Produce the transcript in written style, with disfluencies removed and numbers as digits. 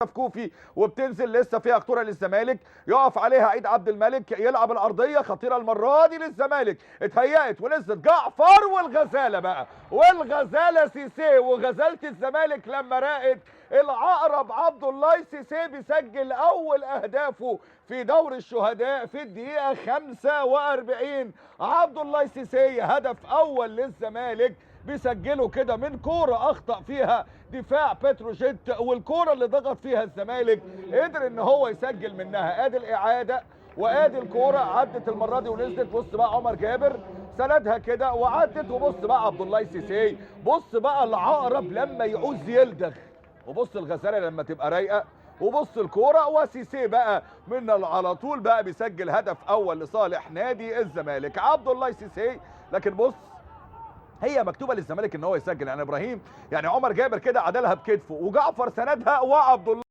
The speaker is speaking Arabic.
في كوفي وبتنزل لسه فيها خطوره للزمالك، يقف عليها عيد عبد الملك، يلعب الارضيه خطيره المره دي للزمالك، اتهيأت ونزلت جعفر والغزاله بقى، والغزاله سيسي، وغزاله الزمالك لما راقت العقرب عبد الله سيسي بيسجل اول اهدافه في دور الشهداء في الدقيقه 45. عبد الله سيسي هدف اول للزمالك بيسجله كده من كوره اخطا فيها دفاع بتروجيت، والكوره اللي ضغط فيها الزمالك قدر ان هو يسجل منها. ادي الاعاده وادي الكوره عدت المره دي ونزلت. بص بقى عمر جابر سندها كده وعدت، وبص بقى عبد الله سيسي، بص بقى العقرب لما يعوز يلدغ، وبص الغزاله لما تبقى رايقه، وبص الكوره وسيسي بقى من على طول بقى بيسجل هدف اول لصالح نادي الزمالك. عبد الله سيسي، لكن بص هي مكتوبه للزمالك ان هو يسجل، يعني ابراهيم يعني عمر جابر كده عدلها بكتفه وجعفر سندها وعبد الله